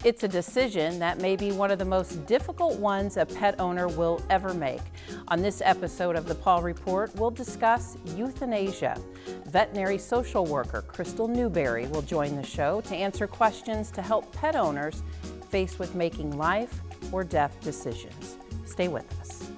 It's a decision that may be one of the most difficult ones a pet owner will ever make. On this episode of the Paw Report, we'll discuss euthanasia. Veterinary social worker Krystal Newberry will join the show to answer questions to help pet owners faced with making life or death decisions. Stay with us.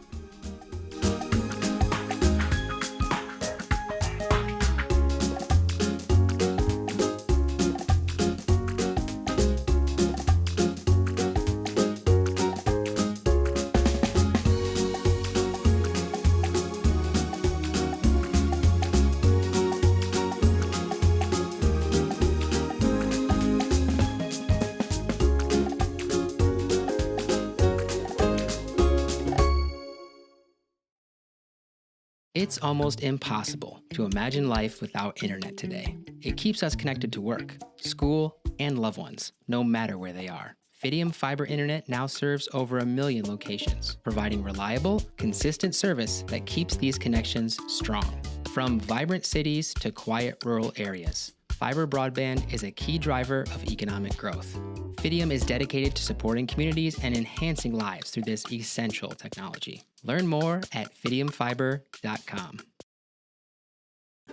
It's almost impossible to imagine life without internet today. It keeps us connected to work, school, and loved ones, no matter where they are. Fidium Fiber Internet now serves over 1 million locations, providing reliable, consistent service that keeps these connections strong. From vibrant cities to quiet rural areas, fiber broadband is a key driver of economic growth. Fidium is dedicated to supporting communities and enhancing lives through this essential technology. Learn more at fidiumfiber.com.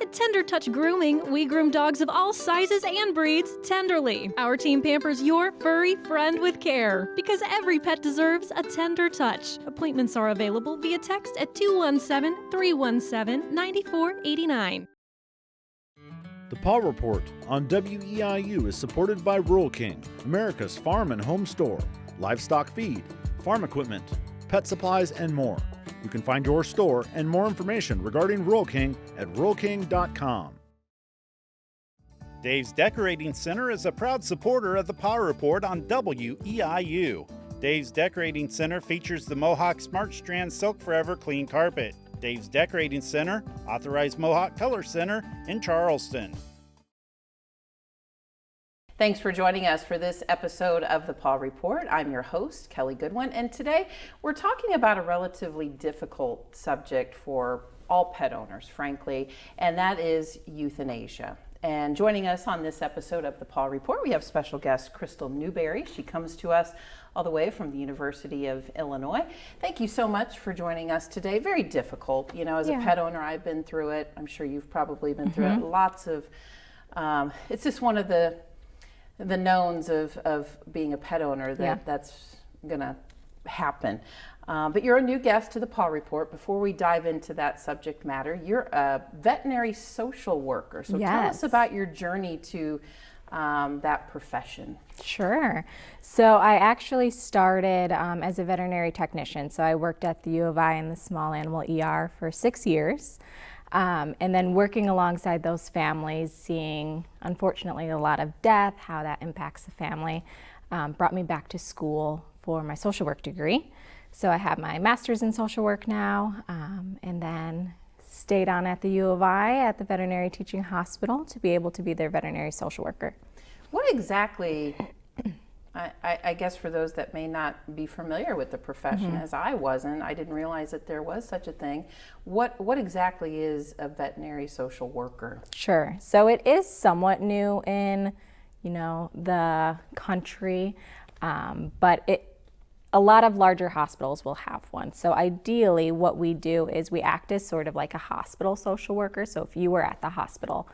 At Tender Touch Grooming, we groom dogs of all sizes and breeds tenderly. Our team pampers your furry friend with care because every pet deserves a tender touch. Appointments are available via text at 217-317-9489. The Paw Report on WEIU is supported by Rural King, America's farm and home store, livestock feed, farm equipment, pet supplies, and more. You can find your store and more information regarding Rural King at ruralking.com. Dave's Decorating Center is a proud supporter of the Paw Report on WEIU. Dave's Decorating Center features the Mohawk Smart Strand Silk Forever Clean Carpet. Dave's Decorating Center, authorized Mohawk Color Center in Charleston. Thanks for joining us for this episode of the Paw Report. I'm your host, Kelly Goodwin, and today we're talking about a relatively difficult subject for all pet owners, frankly, and that is euthanasia. And joining us on this episode of the Paw Report, we have special guest Krystal Newberry. She comes to us all the way from the University of Illinois. Thank you so much for joining us today. Very difficult. You know, as a pet owner, I've been through it. I'm sure you've probably been through it. Lots of, it's just one of the knowns of being a pet owner that that's gonna happen. But you're a new guest to the Paw Report. Before we dive into that subject matter, you're a veterinary social worker. So tell us about your journey to that profession. Sure. So I actually started as a veterinary technician. So I worked at the U of I in the small animal ER for 6 years. And then working alongside those families, seeing, unfortunately, a lot of death, how that impacts the family, brought me back to school for my social work degree. So I have my master's in social work now, and then stayed on at the U of I at the Veterinary Teaching Hospital to be able to be their veterinary social worker. What exactly, I guess for those that may not be familiar with the profession, as I wasn't, I didn't realize that there was such a thing. What exactly is a veterinary social worker? Sure. So it is somewhat new in, the country, but a lot of larger hospitals will have one. So ideally what we do is we act as sort of like a hospital social worker. So if you were at the hospital,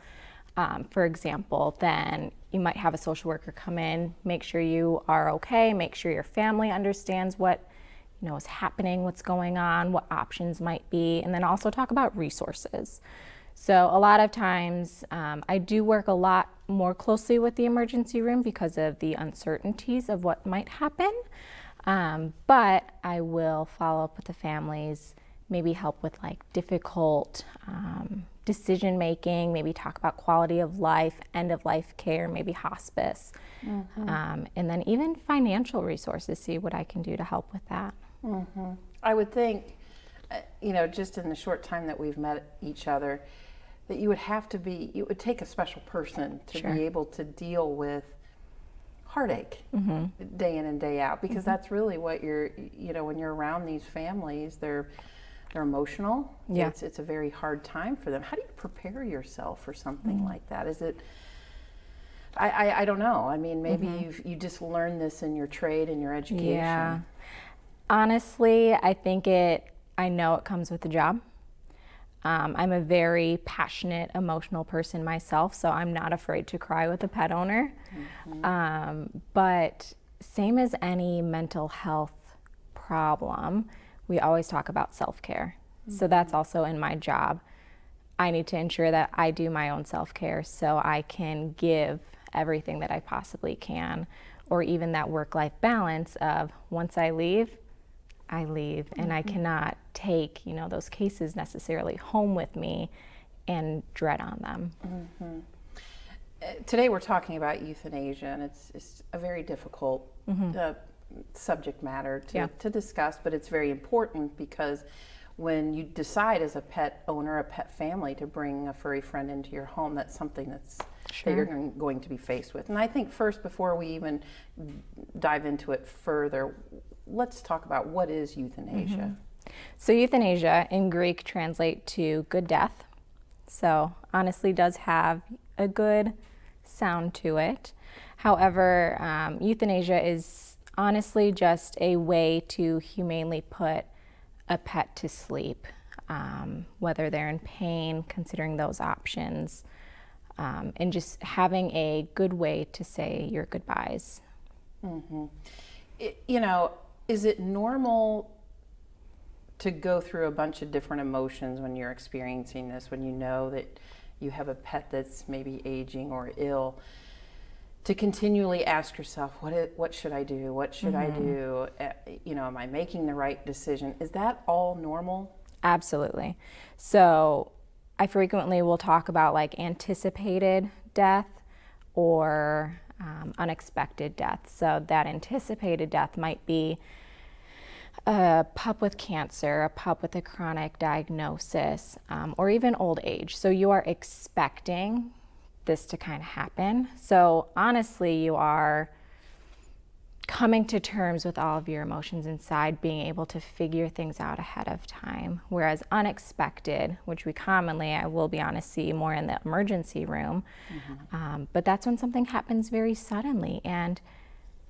for example, then you might have a social worker come in, make sure you are okay, make sure your family understands what is happening, what's going on, what options might be, and then also talk about resources. So a lot of times I do work a lot more closely with the emergency room because of the uncertainties of what might happen. But I will follow up with the families, maybe help with difficult decision making, maybe talk about quality of life, end of life care, maybe hospice, and then even financial resources, see what I can do to help with that. I would think, just in the short time that we've met each other, that you would have to be, it would take a special person to be able to deal with heartache day in and day out, because that's really what you're, when you're around these families, they're emotional. It's a very hard time for them. How do you prepare yourself for something like that? Is it, I don't know. I mean, maybe you just learned this in your trade and your education. Yeah. Honestly, I know it comes with the job. I'm a very passionate, emotional person myself, so I'm not afraid to cry with a pet owner. But same as any mental health problem, we always talk about self-care. So that's also in my job. I need to ensure that I do my own self-care so I can give everything that I possibly can, or even that work-life balance of once I leave, and I cannot take, those cases necessarily home with me and dread on them. Today we're talking about euthanasia, and it's a very difficult subject matter to discuss, but it's very important because when you decide as a pet owner, a pet family, to bring a furry friend into your home, that's something that you're going to be faced with. And I think first, before we even dive into it further, let's talk about what is euthanasia. So euthanasia in Greek translates to good death. So honestly does have a good sound to it. However, euthanasia is honestly just a way to humanely put a pet to sleep, whether they're in pain, considering those options, and just having a good way to say your goodbyes. Is it normal to go through a bunch of different emotions when you're experiencing this, when you know that you have a pet that's maybe aging or ill, to continually ask yourself, what should I do? What should I do? Am I making the right decision? Is that all normal? Absolutely. So I frequently will talk about like anticipated death or unexpected death. So that anticipated death might be a pup with cancer, a pup with a chronic diagnosis, or even old age. So you are expecting this to kind of happen. So honestly, you are coming to terms with all of your emotions inside, being able to figure things out ahead of time. Whereas unexpected, which we commonly, I will be honest, see more in the emergency room, but that's when something happens very suddenly, and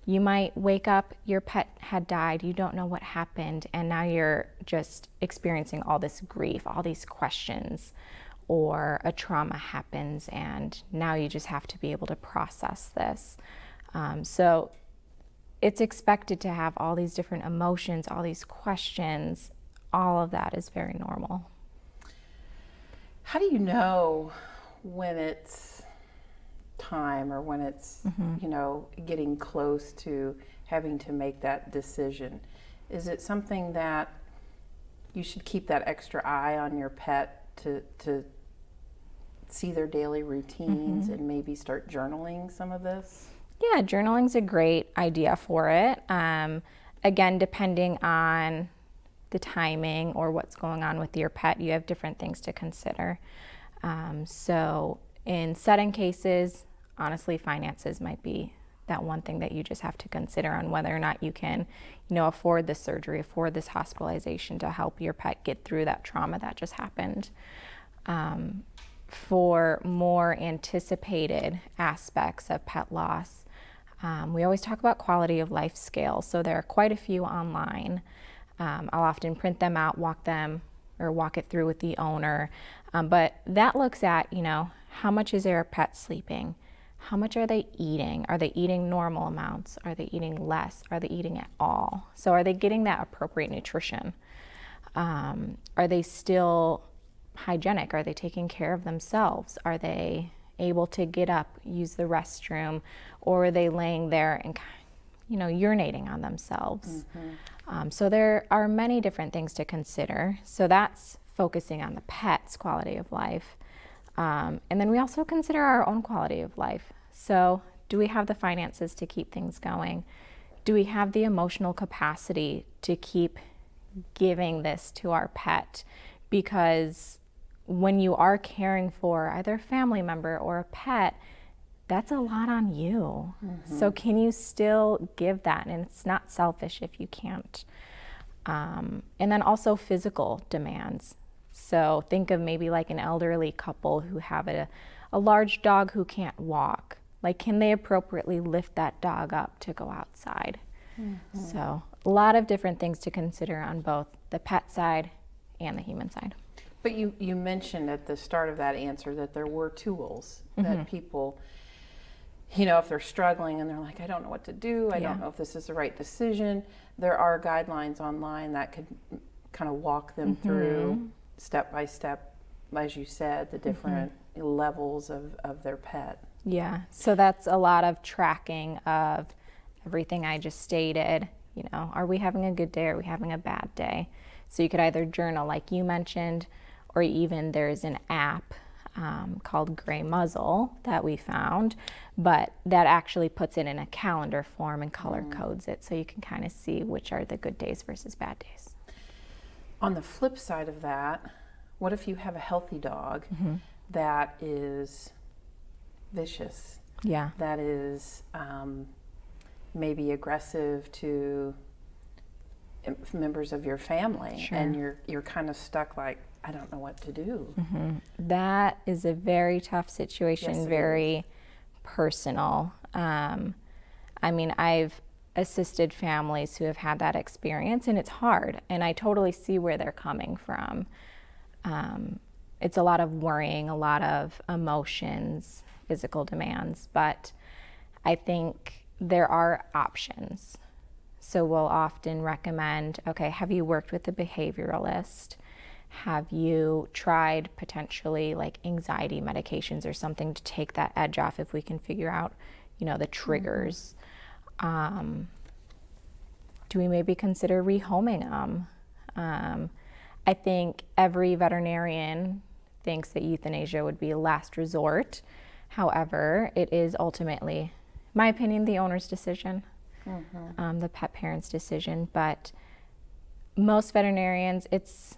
you might wake up, your pet had died, you don't know what happened, and now you're just experiencing all this grief, all these questions, or a trauma happens, and now you just have to be able to process this. So it's expected to have all these different emotions, all these questions. All of that is very normal. How do you know when it's time, or when it's getting close to having to make that decision? Is it something that you should keep that extra eye on your pet to see their daily routines and maybe start journaling some of this? Yeah, journaling's a great idea for it. Again, depending on the timing or what's going on with your pet, you have different things to consider. So in sudden cases, honestly, finances might be that one thing that you just have to consider on whether or not you can, afford this surgery, afford this hospitalization to help your pet get through that trauma that just happened. For more anticipated aspects of pet loss, we always talk about quality of life scales. So there are quite a few online. I'll often print them out, walk it through with the owner. But that looks at, how much is their pet sleeping? How much are they eating? Are they eating normal amounts? Are they eating less? Are they eating at all? So are they getting that appropriate nutrition? Are they still hygienic? Are they taking care of themselves? Are they able to get up, use the restroom, or are they laying there and urinating on themselves? So there are many different things to consider. So that's focusing on the pet's quality of life. And then we also consider our own quality of life. So do we have the finances to keep things going? Do we have the emotional capacity to keep giving this to our pet? Because when you are caring for either a family member or a pet, that's a lot on you. So can you still give that? And it's not selfish if you can't. And then also physical demands. So think of maybe like an elderly couple who have a large dog who can't walk. Like, can they appropriately lift that dog up to go outside? So a lot of different things to consider on both the pet side and the human side. But you mentioned at the start of that answer that there were tools that people, if they're struggling and they're like, I don't know what to do, I don't know if this is the right decision, there are guidelines online that could kind of walk them through step by step, as you said, the different levels of their pet. Yeah, so that's a lot of tracking of everything I just stated. Are we having a good day? Are we having a bad day? So you could either journal like you mentioned, or even there's an app called Gray Muzzle that we found, but that actually puts it in a calendar form and color codes it, so you can kind of see which are the good days versus bad days. On the flip side of that, what if you have a healthy dog that is vicious? Yeah. That is maybe aggressive to members of your family, and you're kind of stuck like, I don't know what to do. That is a very tough situation, Yes, very personal. I've assisted families who have had that experience, and it's hard, and I totally see where they're coming from. It's a lot of worrying, a lot of emotions, physical demands, but I think there are options. So we'll often recommend, okay, have you worked with a behavioralist? Have you tried potentially like anxiety medications or something to take that edge off if we can figure out, the triggers? Do we maybe consider rehoming them? I think every veterinarian thinks that euthanasia would be a last resort. However, it is ultimately, in my opinion, the owner's decision, the pet parent's decision. But most veterinarians, it's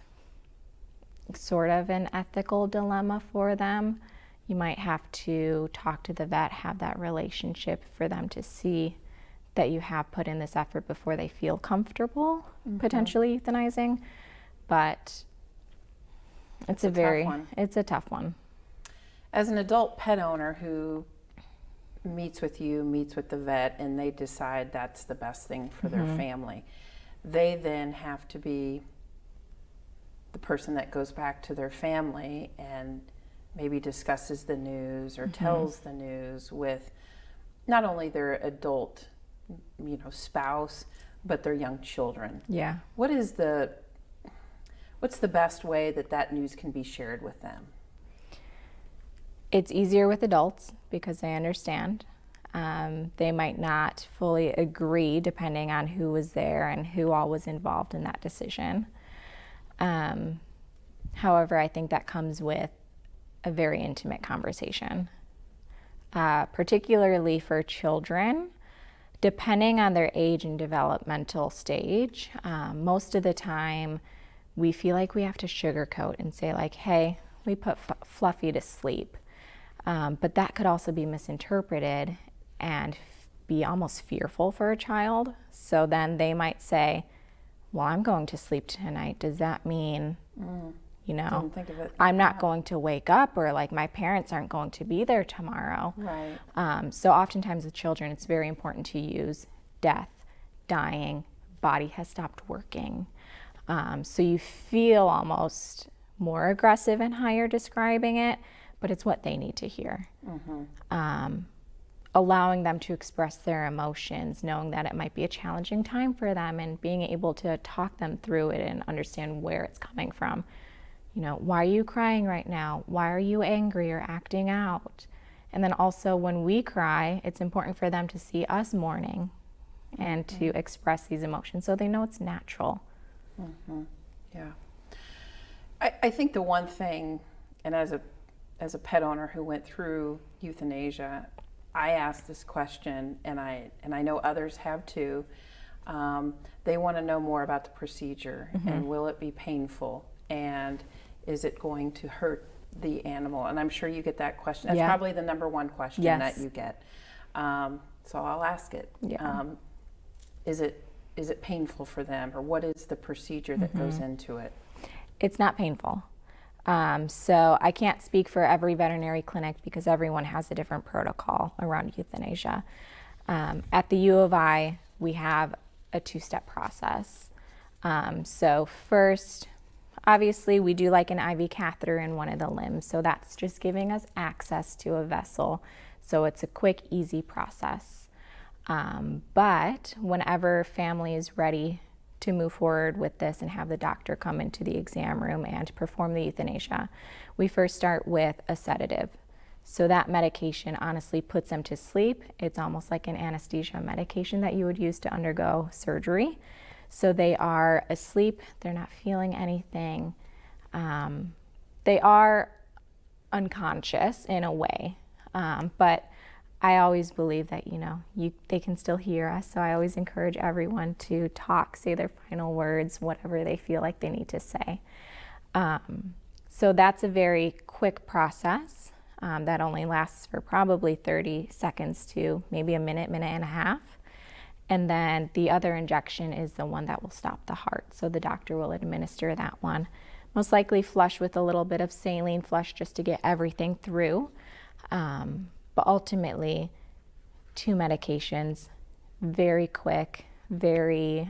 sort of an ethical dilemma for them. You might have to talk to the vet, have that relationship for them to see that you have put in this effort before they feel comfortable potentially euthanizing. But it's a tough one. As an adult pet owner who meets with the vet, and they decide that's the best thing for their family, they then have to be the person that goes back to their family and maybe discusses the news or tells the news with not only their adult, spouse, but their young children. Yeah. What's the best way that news can be shared with them? It's easier with adults because they understand. They might not fully agree depending on who was there and who all was involved in that decision. However, I think that comes with a very intimate conversation, particularly for children. Depending on their age and developmental stage, most of the time we feel like we have to sugarcoat and say like, hey, we put Fluffy to sleep. But that could also be misinterpreted and be almost fearful for a child. So then they might say, well, I'm going to sleep tonight. Does that mean, Didn't think of it. I'm not going to wake up, or like my parents aren't going to be there tomorrow? Right. So oftentimes with children, it's very important to use death, dying, body has stopped working. So you feel almost more aggressive and higher describing it, but it's what they need to hear. Allowing them to express their emotions, knowing that it might be a challenging time for them, and being able to talk them through it and understand where it's coming from. Why are you crying right now? Why are you angry or acting out? And then also when we cry, it's important for them to see us mourning and to express these emotions so they know it's natural. Yeah. I think the one thing, and as a pet owner who went through euthanasia, I asked this question, and I know others have too. They want to know more about the procedure, and will it be painful, and is it going to hurt the animal? And I'm sure you get that question. That's probably the number one question that you get. So I'll ask it. Yeah. Is it painful for them, or what is the procedure that goes into it? It's not painful. So I can't speak for every veterinary clinic because everyone has a different protocol around euthanasia. At the U of I, we have a 2-step process. So first, obviously, we do like an IV catheter in one of the limbs, so that's just giving us access to a vessel. So it's a quick, easy process. But whenever family is ready to move forward with this and have the doctor come into the exam room and perform the euthanasia, we first start with a sedative. So that medication honestly puts them to sleep. It's almost like an anesthesia medication that you would use to undergo surgery. So they are asleep, they're not feeling anything. They are unconscious in a way, but I always believe that, they can still hear us. So I always encourage everyone to talk, say their final words, whatever they feel like they need to say. So that's a very quick process that only lasts for probably 30 seconds to maybe a minute and a half. And then the other injection is the one that will stop the heart. So the doctor will administer that one. Most likely flush with a little bit of saline flush just to get everything through. But ultimately, 2 medications, very quick, very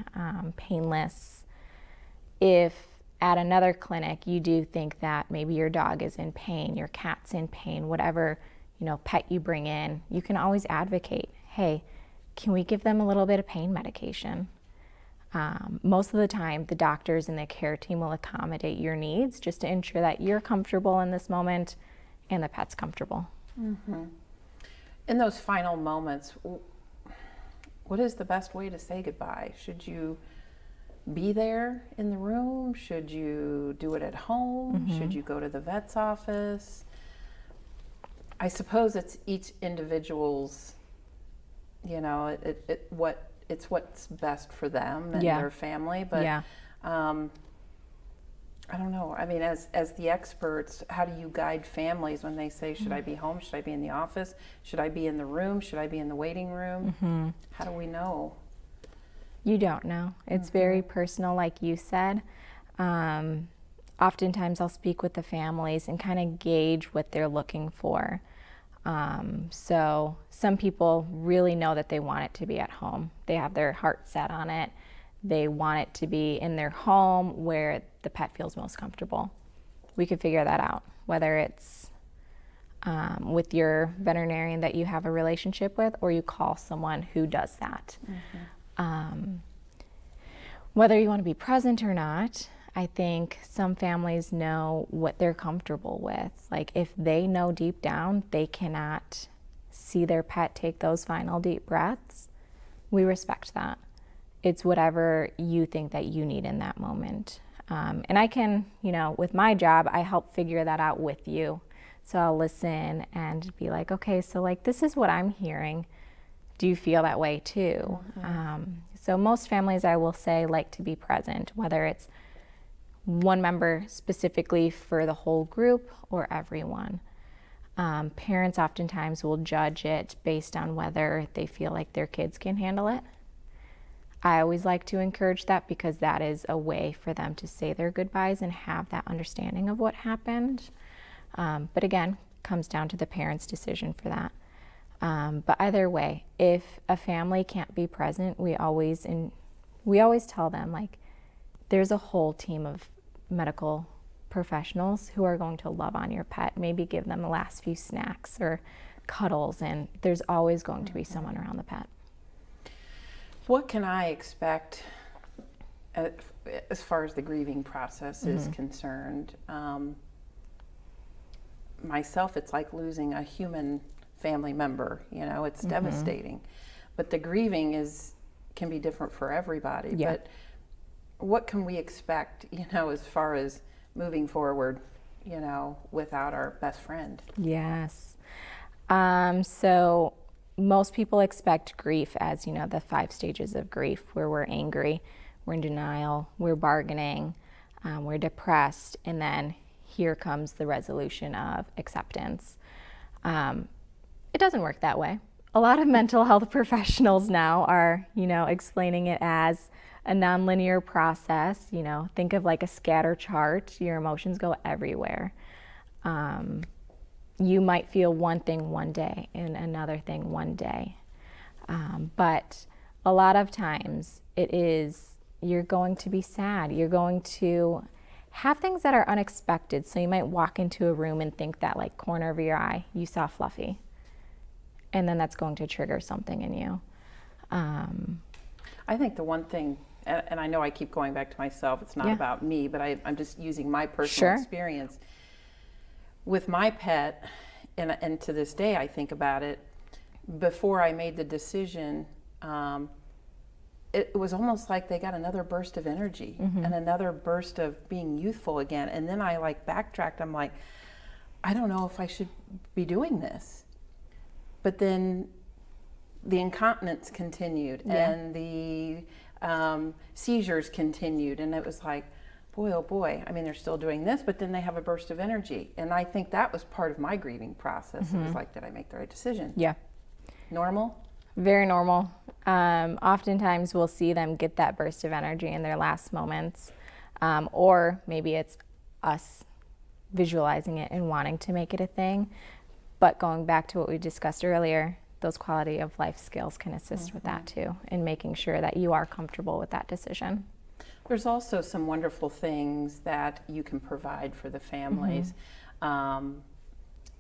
painless. If at another clinic you do think that maybe your dog is in pain, your cat's in pain, whatever pet you bring in, you can always advocate, hey, can we give them a little bit of pain medication? Most of the time, the doctors and the care team will accommodate your needs just to ensure that you're comfortable in this moment and the pet's comfortable. Mm-hmm. In those final moments, what is the best way to say goodbye? Should you be there in the room? Should you do it at home? Mm-hmm. Should you go to the vet's office? I suppose it's each individual's, it's what's best for them and their family. But I don't know. I mean, as the experts, how do you guide families when they say, should I be home? Should I be in the office? Should I be in the room? Should I be in the waiting room? Mm-hmm. How do we know? You don't know. It's very personal, like you said. Oftentimes I'll speak with the families and kind of gauge what they're looking for. So some people really know that they want it to be at home. They have their heart set on it. They want it to be in their home where the pet feels most comfortable. We could figure that out, whether it's with your veterinarian that you have a relationship with, or you call someone who does that. Mm-hmm. Whether you want to be present or not, I think some families know what they're comfortable with. Like if they know deep down they cannot see their pet take those final deep breaths, we respect that. It's whatever you think that you need in that moment. And I can, with my job, I help figure that out with you. So I'll listen and be like, okay, so like this is what I'm hearing. Do you feel that way too? Mm-hmm. So most families, I will say, like to be present, whether it's one member specifically for the whole group or everyone. Parents oftentimes will judge it based on whether they feel like their kids can handle it. I always like to encourage that because that is a way for them to say their goodbyes and have that understanding of what happened. But again, comes down to the parent's decision for that. But either way, if a family can't be present, we always tell them, like, there's a whole team of medical professionals who are going to love on your pet, maybe give them the last few snacks or cuddles, and there's always going to be someone around the pet. What can I expect as far as the grieving process is concerned? Myself, it's like losing a human family member, it's devastating. But the grieving can be different for everybody. Yeah. But what can we expect, as far as moving forward, without our best friend? Yes. So most people expect grief as, the 5 stages of grief, where we're angry, we're in denial, we're bargaining, we're depressed, and then here comes the resolution of acceptance. It doesn't work that way. A lot of mental health professionals now are, explaining it as a nonlinear process. You know, think of like a scatter chart. Your emotions go everywhere. You might feel one thing one day and another thing one day. But a lot of times you're going to be sad. You're going to have things that are unexpected. So you might walk into a room and think that like corner of your eye, you saw Fluffy. And then that's going to trigger something in you. I think the one thing, and I know I keep going back to myself, it's not about me, but I'm just using my personal experience. With my pet, and to this day I think about it, before I made the decision, it was almost like they got another burst of energy and another burst of being youthful again. And then I like backtracked. I'm like, I don't know if I should be doing this. But then the incontinence continued and the seizures continued. And it was like, boy, oh boy. I mean, they're still doing this, but then they have a burst of energy. And I think that was part of my grieving process. It was like, did I make the right decision? Yeah. Normal? Very normal. Oftentimes we'll see them get that burst of energy in their last moments, or maybe it's us visualizing it and wanting to make it a thing. But going back to what we discussed earlier, those quality of life skills can assist with that too, in making sure that you are comfortable with that decision. There's also some wonderful things that you can provide for the families.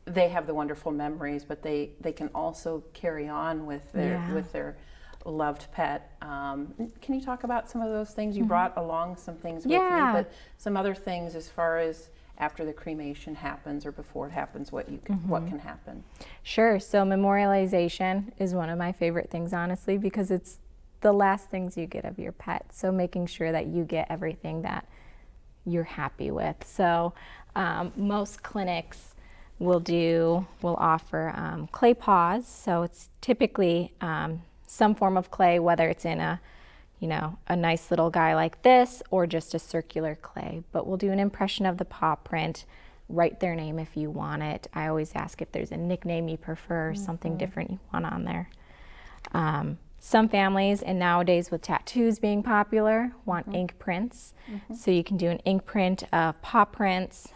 They have the wonderful memories, but they can also carry on with their loved pet. Can you talk about some of those things? You brought along some things with you, but some other things as far as after the cremation happens or before it happens, what can happen? Sure. So memorialization is one of my favorite things, honestly, because it's the last things you get of your pet. So making sure that you get everything that you're happy with. So most clinics will offer clay paws. So it's typically some form of clay, whether it's in a nice little guy like this or just a circular clay. But we'll do an impression of the paw print, write their name if you want it. I always ask if there's a nickname you prefer, something different you want on there. Some families, and nowadays with tattoos being popular, want ink prints. So you can do an ink print of paw prints.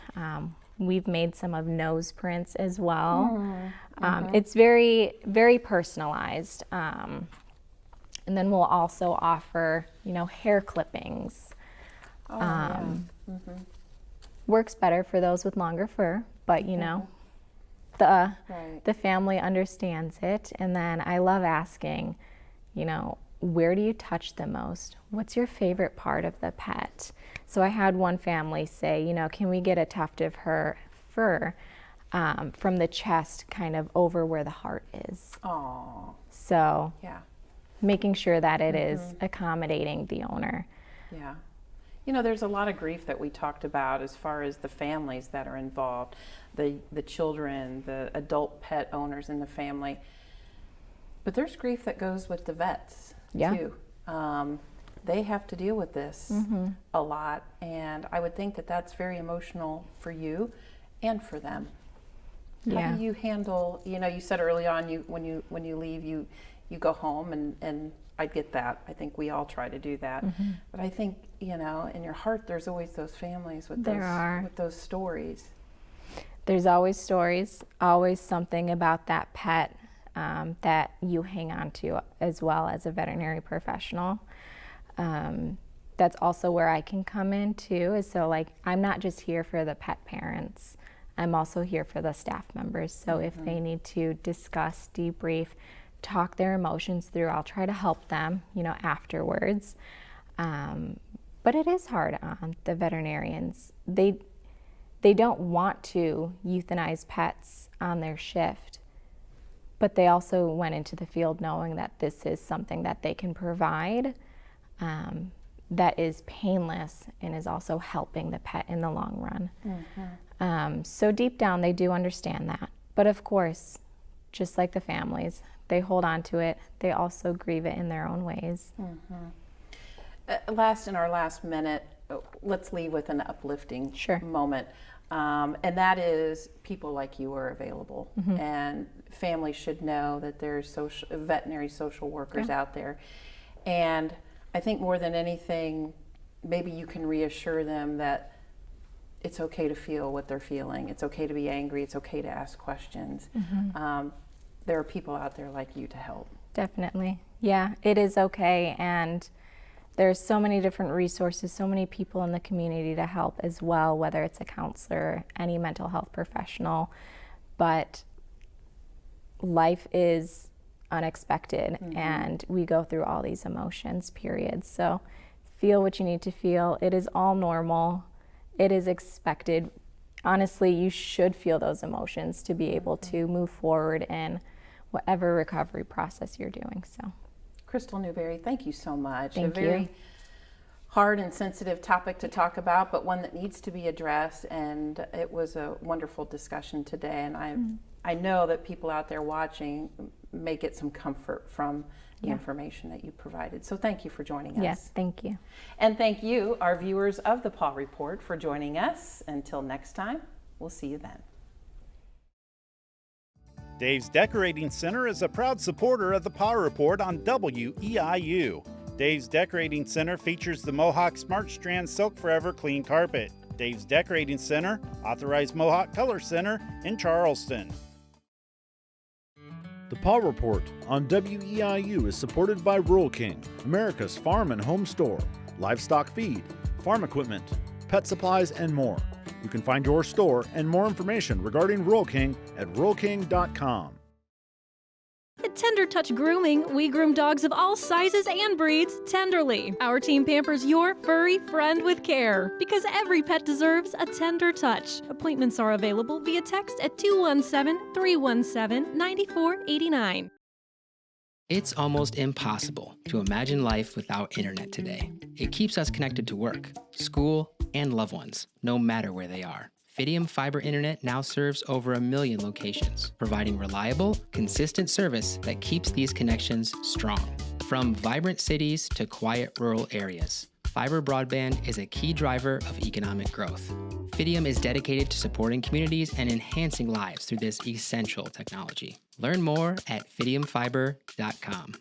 We've made some of nose prints as well. It's very, very personalized. And then we'll also offer, hair clippings. Works better for those with longer fur, but the family understands it. And then I love asking, where do you touch the most? What's your favorite part of the pet? So I had one family say, can we get a tuft of her fur from the chest kind of over where the heart is? Oh. So making sure that it is accommodating the owner. Yeah. There's a lot of grief that we talked about as far as the families that are involved, the children, the adult pet owners in the family. But there's grief that goes with the vets too. They have to deal with this a lot, and I would think that that's very emotional for you and for them. How do you handle? You said early on, when you leave, you go home, and I get that. I think we all try to do that. But I think in your heart, there's always those families with those stories. There's always stories, always something about that pet that you hang on to as well as a veterinary professional. That's also where I can come in too, is so I'm not just here for the pet parents, I'm also here for the staff members. So if they need to discuss, debrief, talk their emotions through, I'll try to help them, afterwards. But it is hard on the veterinarians. They don't want to euthanize pets on their shift, but they also went into the field knowing that this is something that they can provide that is painless and is also helping the pet in the long run. So deep down, they do understand that. But of course, just like the families, they hold on to it. They also grieve it in their own ways. In our last minute, let's leave with an uplifting moment. And that is people like you are available. And families should know that there's veterinary social workers out there. And I think more than anything, maybe you can reassure them that it's okay to feel what they're feeling. It's okay to be angry. It's okay to ask questions. There are people out there like you to help. Definitely. Yeah, it is okay. And there's so many different resources, so many people in the community to help as well, whether it's a counselor, any mental health professional. But life is unexpected and we go through all these emotions, period. So feel what you need to feel. It is all normal. It is expected. Honestly, you should feel those emotions to be able to move forward in whatever recovery process you're doing. So, Krystal Newberry, thank you so much. Thank a very you. hard and sensitive topic to talk about, but one that needs to be addressed. And it was a wonderful discussion today. And I know that people out there watching may get some comfort from the information that you provided. So thank you for joining us. Yes, thank you. And thank you, our viewers of the Paw Report, for joining us. Until next time, we'll see you then. Dave's Decorating Center is a proud supporter of the Paw Report on WEIU. Dave's Decorating Center features the Mohawk Smart Strand Silk Forever Clean Carpet. Dave's Decorating Center, authorized Mohawk Color Center in Charleston. The Paw Report on WEIU is supported by Rural King, America's farm and home store, livestock feed, farm equipment, pet supplies, and more. You can find your store and more information regarding Rural King at ruralking.com. At Tender Touch Grooming, we groom dogs of all sizes and breeds tenderly. Our team pampers your furry friend with care because every pet deserves a tender touch. Appointments are available via text at 217-317-9489. It's almost impossible to imagine life without internet today. It keeps us connected to work, school, and loved ones, no matter where they are. Fidium Fiber Internet now serves over 1 million locations, providing reliable, consistent service that keeps these connections strong. From vibrant cities to quiet rural areas, fiber broadband is a key driver of economic growth. Fidium is dedicated to supporting communities and enhancing lives through this essential technology. Learn more at fidiumfiber.com.